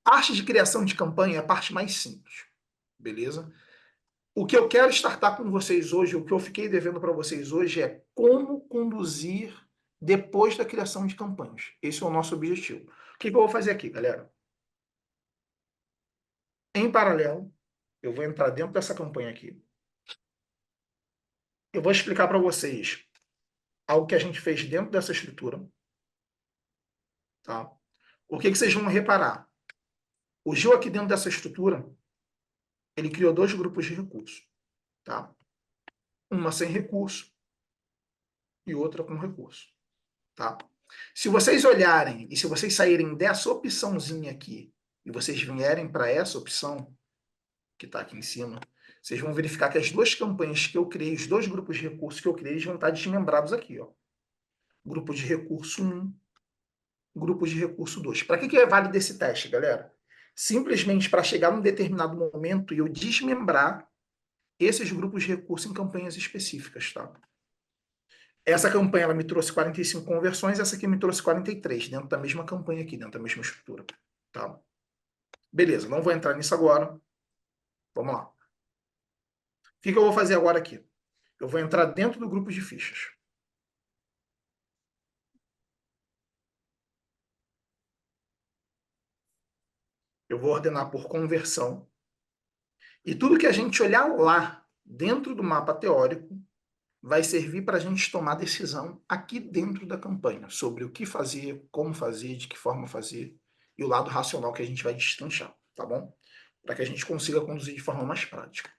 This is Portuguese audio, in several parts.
parte de criação de campanha é a parte mais simples, beleza? O que eu quero startar com vocês hoje, o que eu fiquei devendo para vocês hoje é como conduzir depois da criação de campanhas. Esse é o nosso objetivo. O que eu vou fazer aqui, galera? Em paralelo, eu vou entrar dentro dessa campanha aqui. Eu vou explicar para vocês algo que a gente fez dentro dessa estrutura. Tá? O que vocês vão reparar? O Gil aqui dentro dessa estrutura, ele criou 2 grupos de recursos. Tá? Uma sem recurso e outra com recurso. Tá? Se vocês olharem e se vocês saírem dessa opçãozinha aqui e vocês vierem para essa opção, que está aqui em cima, vocês vão verificar que as 2 campanhas que eu criei, os 2 grupos de recursos que eu criei, eles vão estar desmembrados aqui. Ó. Grupo de recurso 1, grupo de recurso 2. Para que é válido esse teste, galera? Simplesmente para chegar num determinado momento e eu desmembrar esses grupos de recurso em campanhas específicas, tá? Essa campanha ela me trouxe 45 conversões, essa aqui me trouxe 43, dentro da mesma campanha aqui, dentro da mesma estrutura, tá? Beleza, não vou entrar nisso agora. Vamos lá. O que eu vou fazer agora aqui? Eu vou entrar dentro do grupo de fichas. Eu vou ordenar por conversão. E tudo que a gente olhar lá, dentro do mapa teórico, vai servir para a gente tomar decisão aqui dentro da campanha, sobre o que fazer, como fazer, de que forma fazer, e o lado racional que a gente vai destranchar, tá bom? Para que a gente consiga conduzir de forma mais prática.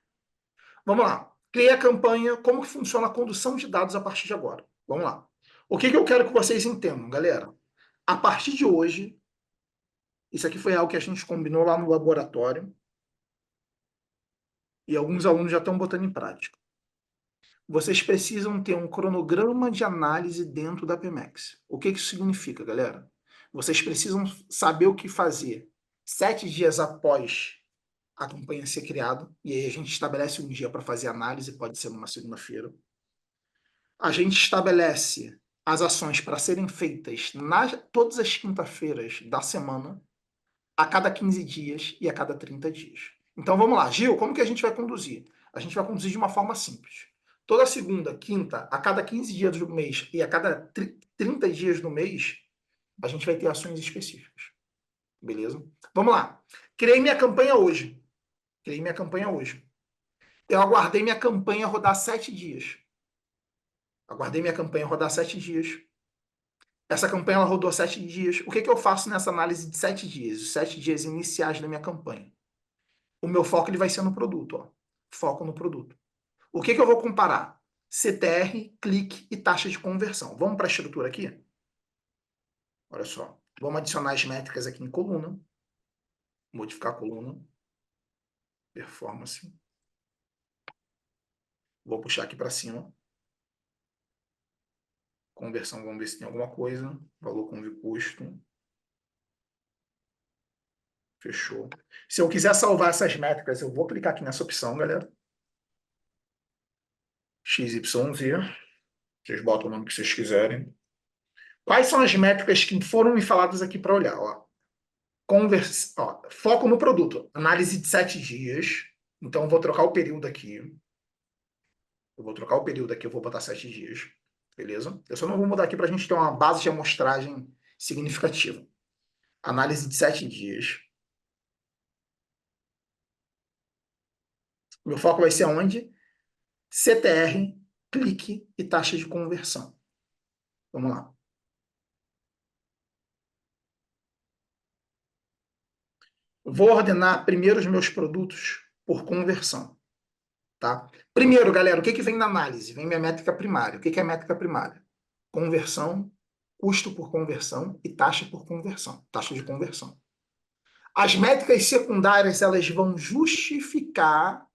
Vamos lá. Criei a campanha, como que funciona a condução de dados a partir de agora. Vamos lá. O que eu quero que vocês entendam, galera? A partir de hoje, isso aqui foi algo que a gente combinou lá no laboratório, e alguns alunos já estão botando em prática. Vocês precisam ter um cronograma de análise dentro da PMax. O que isso significa, galera? Vocês precisam saber o que fazer 7 dias após a campanha ser criada, e aí a gente estabelece um dia para fazer análise, pode ser numa segunda-feira. A gente estabelece as ações para serem feitas todas as quinta-feiras da semana, a cada 15 dias e a cada 30 dias. Então vamos lá, Gil, como que a gente vai conduzir? A gente vai conduzir de uma forma simples. Toda segunda, quinta, a cada 15 dias do mês e a cada 30 dias do mês, a gente vai ter ações específicas. Beleza? Vamos lá. Criei minha campanha hoje. Eu aguardei minha campanha rodar 7 dias. Essa campanha ela rodou 7 dias. O que eu faço nessa análise de 7 dias? Os 7 dias iniciais da minha campanha. O meu foco ele vai ser no produto. Ó. Foco no produto. O que eu vou comparar? CTR, clique e taxa de conversão. Vamos para a estrutura aqui? Olha só. Vamos adicionar as métricas aqui em coluna. Modificar a coluna. Performance. Vou puxar aqui para cima. Conversão, vamos ver se tem alguma coisa. Valor com custo. Fechou. Se eu quiser salvar essas métricas, eu vou clicar aqui nessa opção, galera. XYZ. Vocês botam o nome que vocês quiserem. Quais são as métricas que foram me faladas aqui para olhar? Ó, foco no produto. Análise de 7 dias. Então, eu vou trocar o período aqui. Eu vou botar 7 dias. Beleza? Eu só não vou mudar aqui para a gente ter uma base de amostragem significativa. Análise de 7 dias. Meu foco vai ser onde? CTR, clique e taxa de conversão. Vamos lá. Vou ordenar primeiro os meus produtos por conversão. Tá? Primeiro, galera, o que vem na análise? Vem minha métrica primária. O que é a métrica primária? Conversão, custo por conversão e taxa por conversão. Taxa de conversão. As métricas secundárias elas vão justificar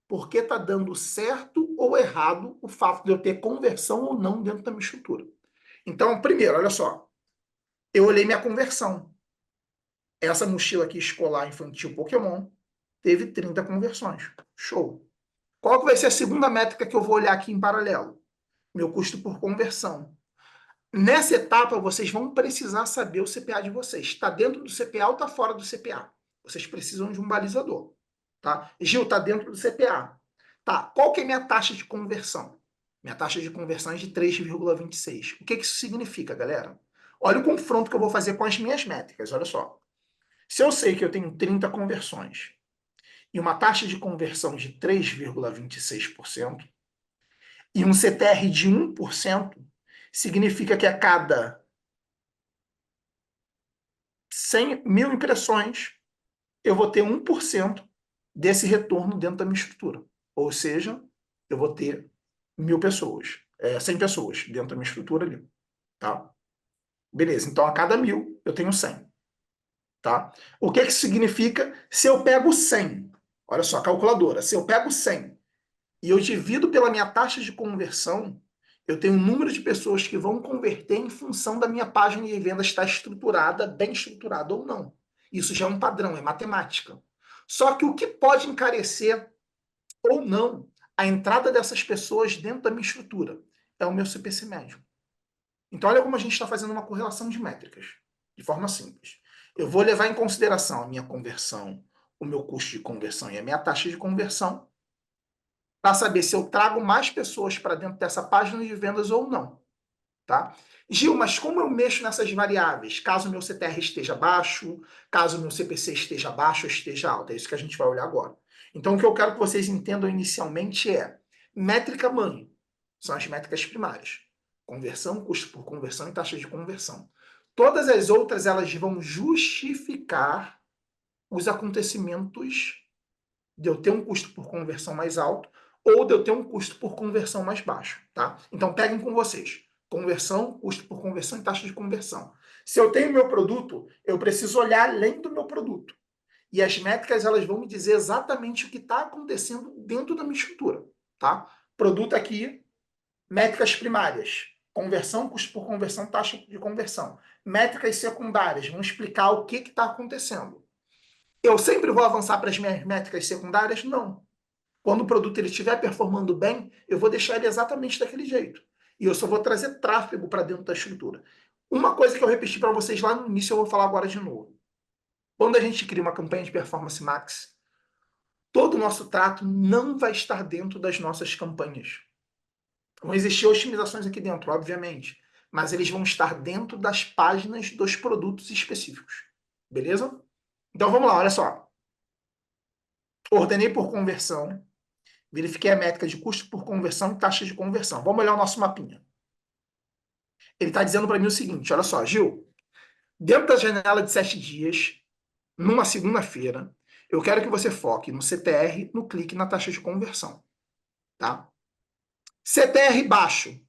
por que está dando certo ou errado o fato de eu ter conversão ou não dentro da minha estrutura. Então, primeiro, olha só. Eu olhei minha conversão. Essa mochila aqui escolar infantil Pokémon teve 30 conversões. Show. Qual que vai ser a segunda métrica que eu vou olhar aqui em paralelo? Meu custo por conversão. Nessa etapa, vocês vão precisar saber o CPA de vocês. Está dentro do CPA ou está fora do CPA? Vocês precisam de um balizador. Tá? Gil, está dentro do CPA. Tá. Qual que é a minha taxa de conversão? Minha taxa de conversão é de 3,26. O que que isso significa, galera? Olha o confronto que eu vou fazer com as minhas métricas. Olha só. Se eu sei que eu tenho 30 conversões e uma taxa de conversão de 3,26% e um CTR de 1%, significa que a cada 100 mil impressões, eu vou ter 1% desse retorno dentro da minha estrutura. Ou seja, eu vou ter 1.000 pessoas, 100 pessoas dentro da minha estrutura ali. Tá? Beleza, então a cada 1.000 eu tenho 100. Tá? O que que isso significa? Se eu pego 100, olha só, calculadora, se eu pego 100 e eu divido pela minha taxa de conversão, eu tenho um número de pessoas que vão converter em função da minha página de vendas estar estruturada, bem estruturada ou não. Isso já é um padrão, é matemática. Só que o que pode encarecer ou não a entrada dessas pessoas dentro da minha estrutura é o meu CPC médio. Então, olha como a gente está fazendo uma correlação de métricas, de forma simples. Eu vou levar em consideração a minha conversão, o meu custo de conversão e a minha taxa de conversão, para saber se eu trago mais pessoas para dentro dessa página de vendas ou não. Tá? Gil, mas como eu mexo nessas variáveis? Caso o meu CTR esteja baixo, caso o meu CPC esteja baixo ou esteja alto. É isso que a gente vai olhar agora. Então, o que eu quero que vocês entendam inicialmente é métrica mãe. São as métricas primárias. Conversão, custo por conversão e taxa de conversão. Todas as outras, elas vão justificar os acontecimentos de eu ter um custo por conversão mais alto ou de eu ter um custo por conversão mais baixo, tá? Então, peguem com vocês. Conversão, custo por conversão e taxa de conversão. Se eu tenho meu produto, eu preciso olhar além do meu produto. E as métricas, elas vão me dizer exatamente o que está acontecendo dentro da minha estrutura, tá? Produto aqui, métricas primárias. Conversão, custo por conversão, taxa de conversão. Métricas secundárias vão explicar o que está acontecendo. Eu sempre vou avançar para as minhas métricas secundárias? Não. Quando o produto ele estiver performando bem, eu vou deixar ele exatamente daquele jeito. E eu só vou trazer tráfego para dentro da estrutura. Uma coisa que eu repeti para vocês lá no início, eu vou falar agora de novo. Quando a gente cria uma campanha de performance max, todo o nosso trato não vai estar dentro das nossas campanhas. Vão existir otimizações aqui dentro, obviamente, mas eles vão estar dentro das páginas dos produtos específicos. Beleza? Então vamos lá, olha só. Ordenei por conversão, verifiquei a métrica de custo por conversão e taxa de conversão. Vamos olhar o nosso mapinha. Ele está dizendo para mim o seguinte, olha só, Gil, dentro da janela de 7 dias, numa segunda-feira, eu quero que você foque no CTR, no clique e na taxa de conversão. Tá? CTR baixo.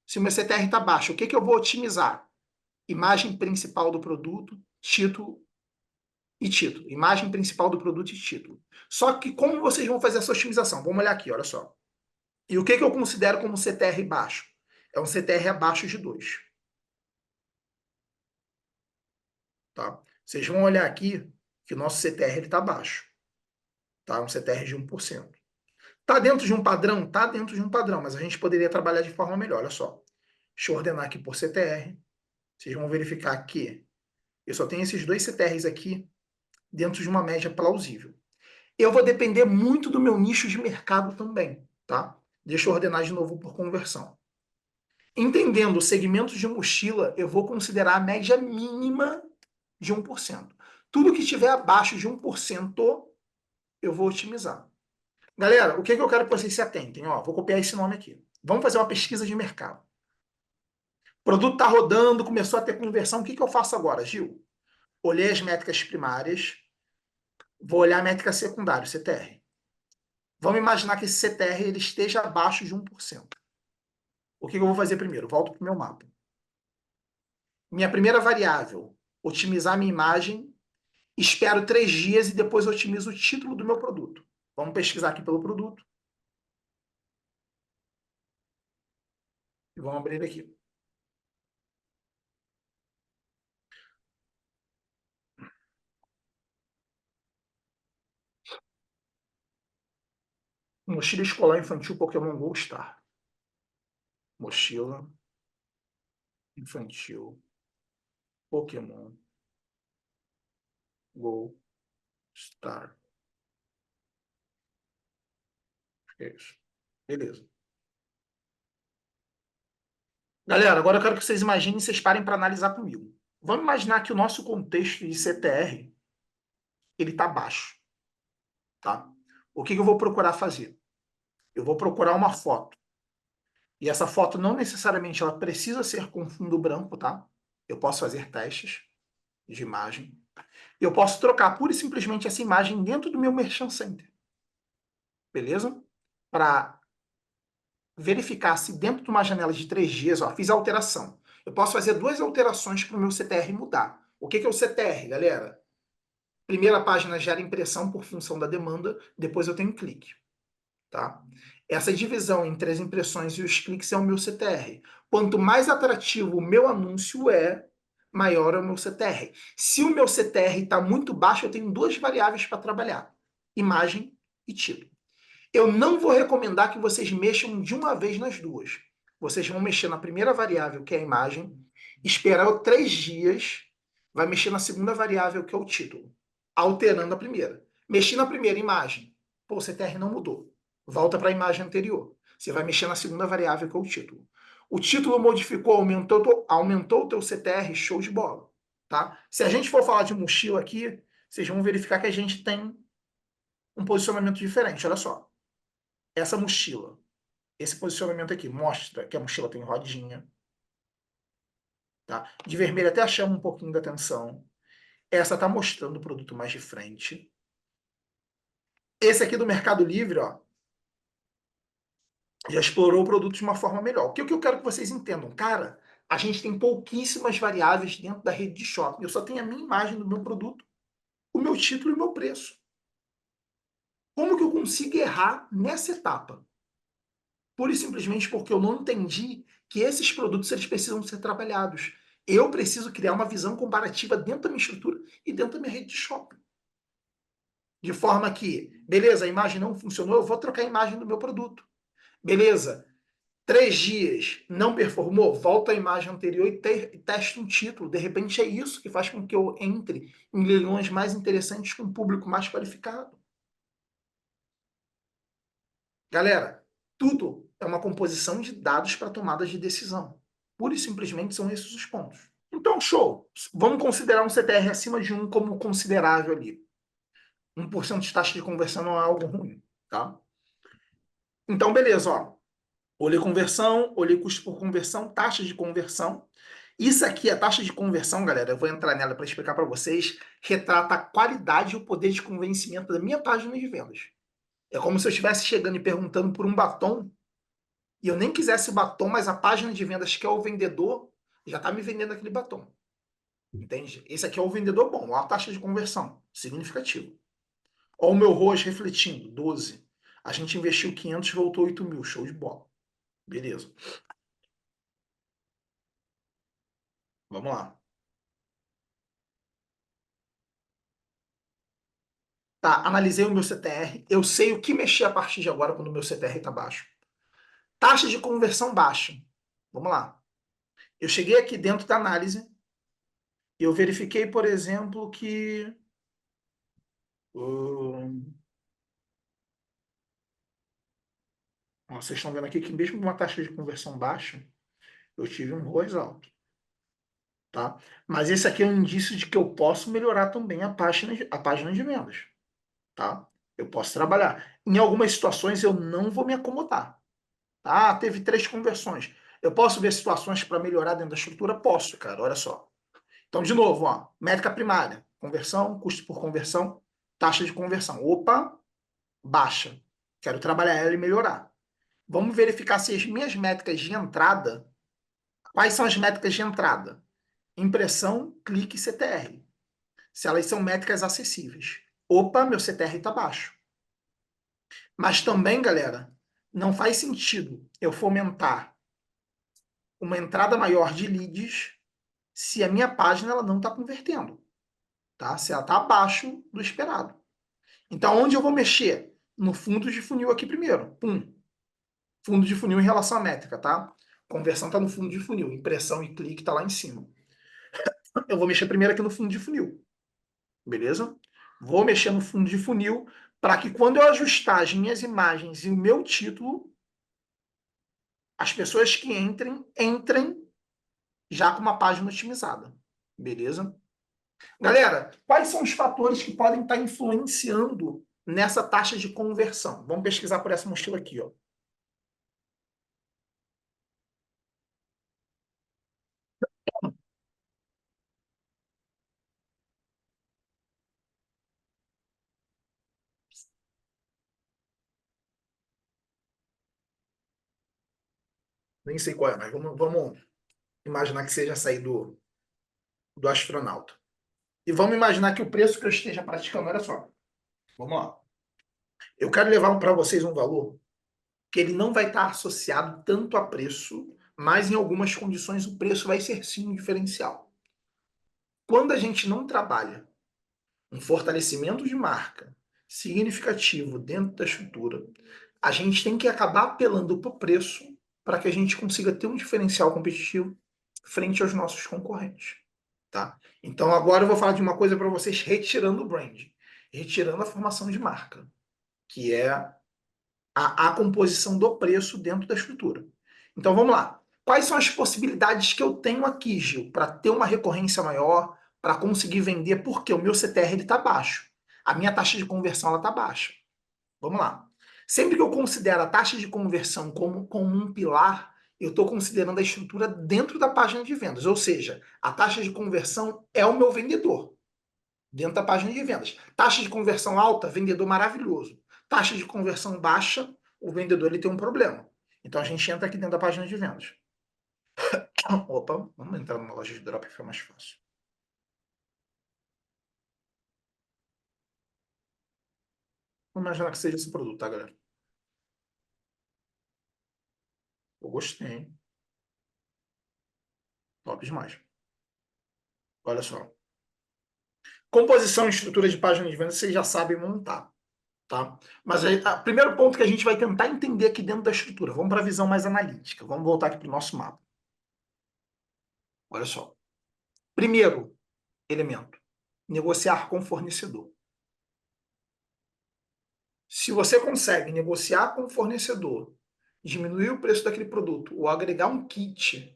Se o meu CTR está baixo, o que, que eu vou otimizar? Imagem principal do produto, título e título. Imagem principal do produto e título. Só que como vocês vão fazer essa otimização? Vamos olhar aqui, olha só. E o que, que eu considero como CTR baixo? É um CTR abaixo de 2. Tá? Vocês vão olhar aqui que o nosso CTR está baixo. Tá? Um CTR de 1%. Está dentro de um padrão? Está dentro de um padrão, mas a gente poderia trabalhar de forma melhor. Olha só. Deixa eu ordenar aqui por CTR. Vocês vão verificar que eu só tenho esses dois CTRs aqui dentro de uma média plausível. Eu vou depender muito do meu nicho de mercado também. Tá? Deixa eu ordenar de novo por conversão. Entendendo o segmento de mochila, eu vou considerar a média mínima de 1%. Tudo que estiver abaixo de 1%, eu vou otimizar. Galera, o que eu quero que vocês se atentem? Ó, vou copiar esse nome aqui. Vamos fazer uma pesquisa de mercado. O produto está rodando, começou a ter conversão. O que eu faço agora, Gil? Olhei as métricas primárias, vou olhar a métrica secundária, o CTR. Vamos imaginar que esse CTR ele esteja abaixo de 1%. O que eu vou fazer primeiro? Volto para o meu mapa. Minha primeira variável, otimizar minha imagem. Espero 3 dias e depois otimizo o título do meu produto. Vamos pesquisar aqui pelo produto. E vamos abrir aqui. Mochila escolar infantil Pokémon Go Star. Mochila infantil, Pokémon, Go, Star. É isso. Beleza. Galera, agora eu quero que vocês imaginem, vocês parem para analisar comigo. Vamos imaginar que o nosso contexto de CTR ele está baixo, tá? O que eu vou procurar fazer? Eu vou procurar uma foto. E essa foto não necessariamente ela precisa ser com fundo branco, tá? Eu posso fazer testes de imagem. Eu posso trocar pura e simplesmente essa imagem dentro do meu Merchant Center. Beleza? Para verificar se dentro de uma janela de 3 dias, ó, fiz a alteração. Eu posso fazer 2 alterações para o meu CTR mudar. O que é o CTR, galera? Primeira página gera impressão por função da demanda, depois eu tenho clique. Tá? Essa divisão entre as impressões e os cliques é o meu CTR. Quanto mais atrativo o meu anúncio é, maior é o meu CTR. Se o meu CTR está muito baixo, eu tenho 2 variáveis para trabalhar: imagem e título. Eu não vou recomendar que vocês mexam de uma vez nas duas. Vocês vão mexer na primeira variável, que é a imagem, esperar 3 dias, vai mexer na segunda variável, que é o título, alterando a primeira. Mexi na primeira imagem, pô, o CTR não mudou. Volta para a imagem anterior. Você vai mexer na segunda variável, que é o título. O título modificou, aumentou o teu CTR, show de bola. Tá? Se a gente for falar de mochila aqui, vocês vão verificar que a gente tem um posicionamento diferente. Olha só. Essa mochila, esse posicionamento aqui, mostra que a mochila tem rodinha. Tá? De vermelho até chama um pouquinho da atenção. Essa está mostrando o produto mais de frente. Esse aqui do Mercado Livre, ó, já explorou o produto de uma forma melhor. O que eu quero que vocês entendam? Cara, a gente tem pouquíssimas variáveis dentro da rede de shopping. Eu só tenho a minha imagem do meu produto, o meu título e o meu preço. Como que eu consigo errar nessa etapa? Pura e simplesmente porque eu não entendi que esses produtos eles precisam ser trabalhados. Eu preciso criar uma visão comparativa dentro da minha estrutura e dentro da minha rede de shopping. De forma que, beleza, a imagem não funcionou, eu vou trocar a imagem do meu produto. Beleza, 3 dias não performou, volta à imagem anterior e testa um título. De repente é isso que faz com que eu entre em leilões mais interessantes com um público mais qualificado. Galera, tudo é uma composição de dados para tomadas de decisão. Pura e simplesmente são esses os pontos. Então, show. Vamos considerar um CTR acima de 1 como considerável ali. 1% de taxa de conversão não é algo ruim, tá? Então, beleza, ó. Olhei conversão, olhei custo por conversão, taxa de conversão. Isso aqui, a taxa de conversão, galera, eu vou entrar nela para explicar para vocês, retrata a qualidade e o poder de convencimento da minha página de vendas. É como se eu estivesse chegando e perguntando por um batom e eu nem quisesse o batom, mas a página de vendas que é o vendedor já está me vendendo aquele batom. Entende? Esse aqui é o vendedor bom, ó, a taxa de conversão, significativo. Ó o meu ROAS refletindo, 12. A gente investiu 500 e voltou 8 mil, show de bola. Beleza. Vamos lá. Tá, analisei o meu CTR, eu sei o que mexer a partir de agora quando o meu CTR está baixo. Taxa de conversão baixa. Vamos lá. Eu cheguei aqui dentro da análise e eu verifiquei, por exemplo, que vocês estão vendo aqui que mesmo com uma taxa de conversão baixa, eu tive um ROAS alto. Tá? Mas esse aqui é um indício de que eu posso melhorar também a página de vendas. Tá? Eu posso trabalhar. Em algumas situações eu não vou me acomodar. Ah, teve 3 conversões. Eu posso ver situações para melhorar dentro da estrutura? Posso, cara. Olha só. Então, de novo, ó, métrica primária. Conversão, custo por conversão, taxa de conversão. Opa, baixa. Quero trabalhar ela e melhorar. Vamos verificar se as minhas métricas de entrada. Quais são as métricas de entrada? Impressão, clique e CTR. Se elas são métricas acessíveis. Opa, meu CTR está baixo. Mas também, galera, não faz sentido eu fomentar uma entrada maior de leads se a minha página ela não está convertendo. Tá? Se ela está abaixo do esperado. Então, onde eu vou mexer? No fundo de funil aqui primeiro. Fundo de funil em relação à métrica, tá? Conversão está no fundo de funil. Impressão e clique está lá em cima. Eu vou mexer primeiro aqui no fundo de funil. Beleza? Vou mexer no fundo de funil para que quando eu ajustar as minhas imagens e o meu título, as pessoas que entrem já com uma página otimizada. Beleza? Galera, quais são os fatores que podem estar influenciando nessa taxa de conversão? Vamos pesquisar por essa mochila aqui, ó. Nem sei qual é, mas vamos imaginar que seja sair do astronauta. E vamos imaginar que o preço que eu esteja praticando, olha só. Vamos lá. Eu quero levar para vocês um valor que ele não vai estar associado tanto a preço, mas em algumas condições o preço vai ser sim um diferencial. Quando a gente não trabalha um fortalecimento de marca significativo dentro da estrutura, a gente tem que acabar apelando para o preço para que a gente consiga ter um diferencial competitivo frente aos nossos concorrentes. Tá? Então agora eu vou falar de uma coisa para vocês retirando o brand, retirando a formação de marca, que é a composição do preço dentro da estrutura. Então vamos lá. Quais são as possibilidades que eu tenho aqui, Gil, para ter uma recorrência maior, para conseguir vender? Porque o meu CTR está baixo. A minha taxa de conversão está baixa. Vamos lá. Sempre que eu considero a taxa de conversão como um pilar, eu estou considerando a estrutura dentro da página de vendas. Ou seja, a taxa de conversão é o meu vendedor dentro da página de vendas. Taxa de conversão alta, vendedor maravilhoso. Taxa de conversão baixa, o vendedor ele tem um problema. Então a gente entra aqui dentro da página de vendas. Opa, vamos entrar numa loja de drop que fica mais fácil. Vamos imaginar que seja esse produto, tá, galera? Eu gostei. Top demais. Olha só. Composição e estrutura de página de vendas, vocês já sabem montar, tá? Mas aí, o primeiro ponto que a gente vai tentar entender aqui dentro da estrutura. Vamos para a visão mais analítica. Vamos voltar aqui para o nosso mapa. Olha só. Primeiro elemento, negociar com o fornecedor. Se você consegue negociar com o fornecedor, diminuir o preço daquele produto ou agregar um kit,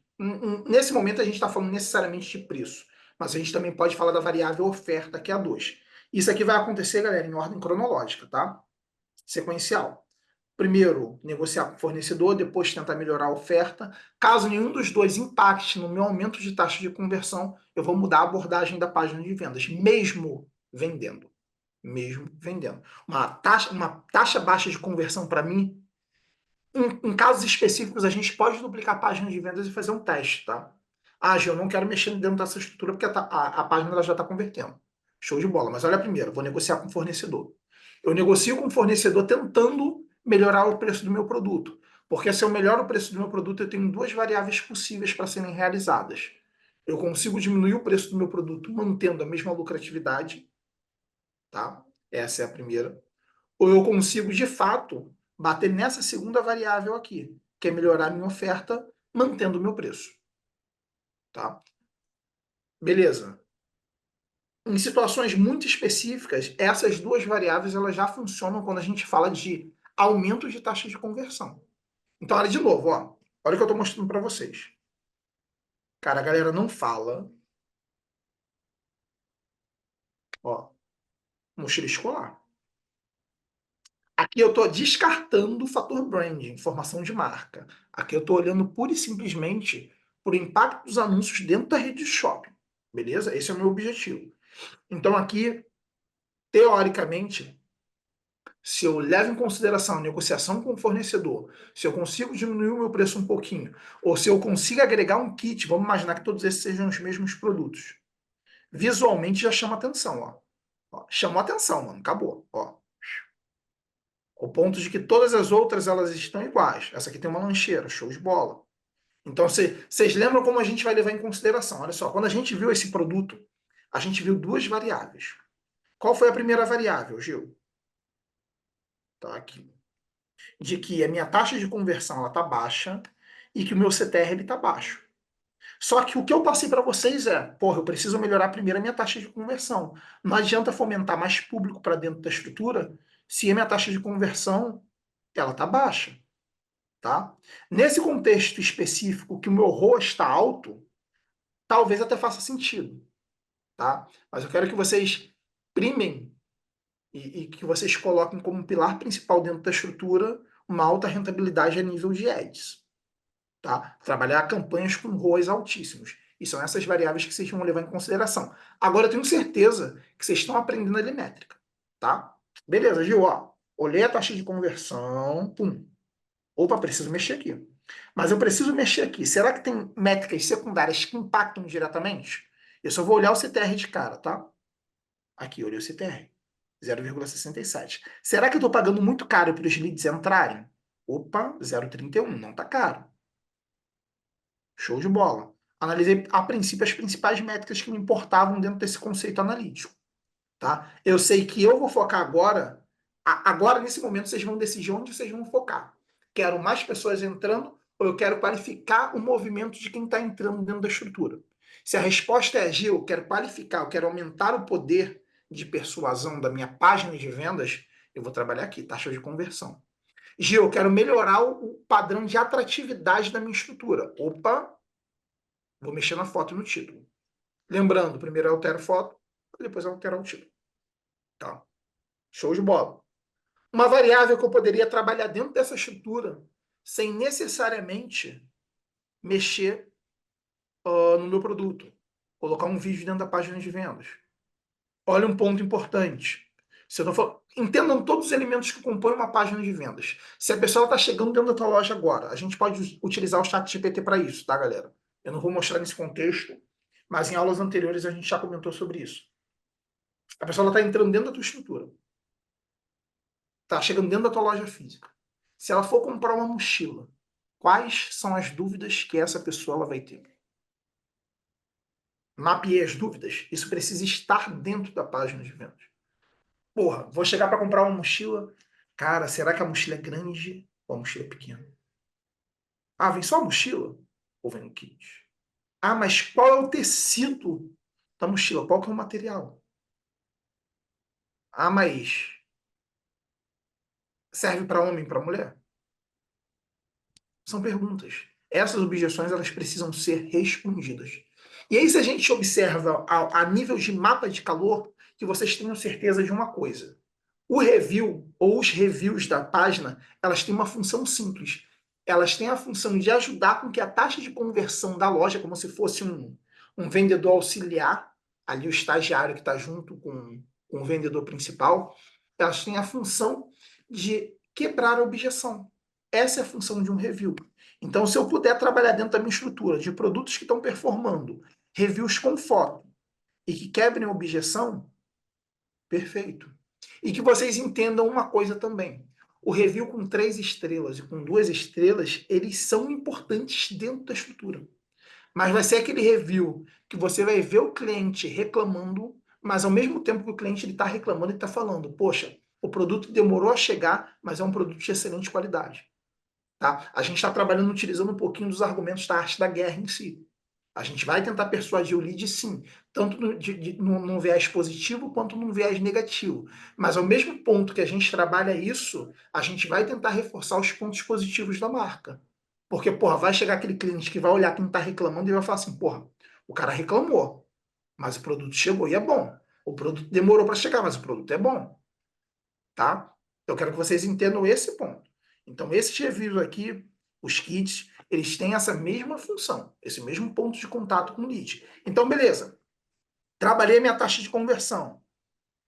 nesse momento a gente está falando necessariamente de preço, mas a gente também pode falar da variável oferta, que é a 2. Isso aqui vai acontecer, galera, em ordem cronológica, tá? Sequencial. Primeiro, negociar com o fornecedor, depois tentar melhorar a oferta. Caso nenhum dos dois impacte no meu aumento de taxa de conversão, eu vou mudar a abordagem da página de vendas, mesmo vendendo. Mesmo vendendo. Uma taxa baixa de conversão, para mim, em casos específicos, a gente pode duplicar a página de vendas e fazer um teste, tá? Ah, Gil, eu não quero mexer dentro dessa estrutura porque a página ela já está convertendo. Show de bola. Mas olha primeiro, vou negociar com o fornecedor. Eu negocio com o fornecedor tentando melhorar o preço do meu produto. Porque se eu melhoro o preço do meu produto, eu tenho duas variáveis possíveis para serem realizadas. Eu consigo diminuir o preço do meu produto mantendo a mesma lucratividade, tá? Essa é a primeira. Ou eu consigo, de fato, bater nessa segunda variável aqui, que é melhorar a minha oferta mantendo o meu preço, tá? Beleza. Em situações muito específicas, essas duas variáveis elas já funcionam quando a gente fala de aumento de taxa de conversão. Então, olha de novo, ó. Olha o que eu estou mostrando para vocês. Cara, a galera não fala. Ó, mochila escolar. Aqui eu estou descartando o fator branding, formação de marca. Aqui eu estou olhando pura e simplesmente por impacto dos anúncios dentro da rede de shopping. Beleza? Esse é o meu objetivo. Então aqui, teoricamente, se eu levo em consideração a negociação com o fornecedor, se eu consigo diminuir o meu preço um pouquinho, ou se eu consigo agregar um kit, vamos imaginar que todos esses sejam os mesmos produtos. Visualmente já chama atenção, ó. Ó, chamou atenção, mano. Acabou, ó. Ao ponto de que todas as outras elas estão iguais. Essa aqui tem uma lancheira, show de bola. Então, vocês lembram como a gente vai levar em consideração? Olha só, quando a gente viu esse produto, a gente viu duas variáveis. Qual foi a primeira variável, Gil? Tá aqui. De que a minha taxa de conversão ela tá baixa e que o meu CTR está baixo. Só que o que eu passei para vocês é, porra, eu preciso melhorar primeiro a minha taxa de conversão. Não adianta fomentar mais público para dentro da estrutura se a minha taxa de conversão ela está baixa, tá? Nesse contexto específico que o meu ROA está alto, talvez até faça sentido, tá? Mas eu quero que vocês primem e que vocês coloquem como pilar principal dentro da estrutura uma alta rentabilidade a nível de ads, tá? Trabalhar campanhas com ROAS altíssimos. E são essas variáveis que vocês vão levar em consideração. Agora, eu tenho certeza que vocês estão aprendendo ali métrica, tá? Beleza, Gil, ó. Olhei a taxa de conversão, pum. Opa, preciso mexer aqui. Mas eu preciso mexer aqui. Será que tem métricas secundárias que impactam diretamente? Eu só vou olhar o CTR de cara, tá? Aqui, olhei o CTR. 0,67. Será que eu estou pagando muito caro para os leads entrarem? Opa, 0,31. Não está caro. Show de bola. Analisei, a princípio, as principais métricas que me importavam dentro desse conceito analítico. Tá? Eu sei que eu vou focar agora. Agora, nesse momento, vocês vão decidir onde vocês vão focar. Quero mais pessoas entrando ou eu quero qualificar o movimento de quem está entrando dentro da estrutura? Se a resposta é Gil, eu quero qualificar, eu quero aumentar o poder de persuasão da minha página de vendas, eu vou trabalhar aqui, taxa de conversão. Gil, eu quero melhorar o padrão de atratividade da minha estrutura. Opa, vou mexer na foto e no título. Lembrando, primeiro eu altero foto, depois eu altero o título. Tá? Show de bola. Uma variável que eu poderia trabalhar dentro dessa estrutura sem necessariamente mexer no meu produto. Colocar um vídeo dentro da página de vendas. Olha um ponto importante. Se eu não for... Entendam todos os elementos que compõem uma página de vendas. Se a pessoa está chegando dentro da tua loja agora, a gente pode utilizar o chat GPT para isso, tá, galera? Eu não vou mostrar nesse contexto, mas em aulas anteriores a gente já comentou sobre isso. A pessoa está entrando dentro da tua estrutura. Está chegando dentro da tua loja física. Se ela for comprar uma mochila, quais são as dúvidas que essa pessoa ela vai ter? Mapeei as dúvidas. Isso precisa estar dentro da página de vendas. Porra, vou chegar para comprar uma mochila. Cara, será que a mochila é grande ou a mochila é pequena? Ah, vem só a mochila? Ou vem o kit? Ah, mas qual é o tecido da mochila? Qual que é o material? Ah, mas serve para homem e para mulher? São perguntas. Essas objeções elas precisam ser respondidas. E aí, se a gente observa a nível de mapa de calor, que vocês tenham certeza de uma coisa. O review ou os reviews da página, elas têm uma função simples. Elas têm a função de ajudar com que a taxa de conversão da loja, como se fosse um vendedor auxiliar, ali o estagiário que está junto com o vendedor principal, elas têm a função de quebrar a objeção. Essa é a função de um review. Então, se eu puder trabalhar dentro da minha estrutura de produtos que estão performando, reviews com foto e que quebrem a objeção, perfeito. E que vocês entendam uma coisa também. O review com 3 estrelas e com 2 estrelas, eles são importantes dentro da estrutura. Mas vai ser aquele review que você vai ver o cliente reclamando, mas ao mesmo tempo que o cliente está reclamando, ele está falando, poxa, o produto demorou a chegar, mas é um produto de excelente qualidade. Tá? A gente está trabalhando utilizando um pouquinho dos argumentos da arte da guerra em si. A gente vai tentar persuadir o lead, sim, tanto num viés positivo quanto num viés negativo. Mas ao mesmo ponto que a gente trabalha isso, a gente vai tentar reforçar os pontos positivos da marca. Porque, porra, vai chegar aquele cliente que vai olhar quem está reclamando e vai falar assim, porra, o cara reclamou, mas o produto chegou e é bom. O produto demorou para chegar, mas o produto é bom. Tá? Eu quero que vocês entendam esse ponto. Então, esses reviews aqui, os kits, eles têm essa mesma função, esse mesmo ponto de contato com o lead. Então, beleza. Trabalhei minha taxa de conversão.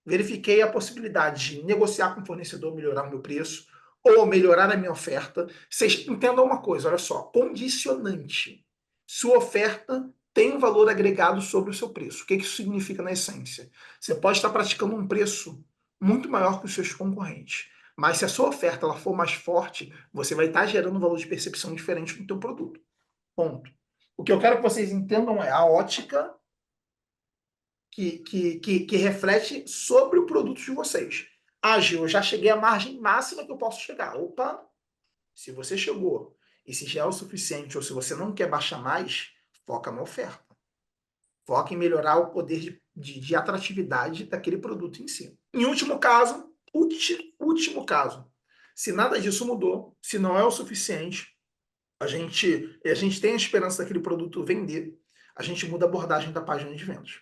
Verifiquei a possibilidade de negociar com o fornecedor, melhorar o meu preço, ou melhorar a minha oferta. Vocês entendam uma coisa, olha só, condicionante. Sua oferta tem um valor agregado sobre o seu preço. O que isso significa na essência? Você pode estar praticando um preço muito maior que os seus concorrentes. Mas se a sua oferta ela for mais forte, você vai estar gerando um valor de percepção diferente no teu produto. Ponto. O que eu quero que vocês entendam é a ótica que reflete sobre o produto de vocês. Ah, Gil, eu já cheguei à margem máxima que eu posso chegar. Opa, se você chegou E se já é o suficiente, ou se você não quer baixar mais, foca na oferta. Foca em melhorar o poder de atratividade daquele produto em si. Em último caso, último caso, se nada disso mudou, se não é o suficiente, a gente tem a esperança daquele produto vender, a gente muda a abordagem da página de vendas.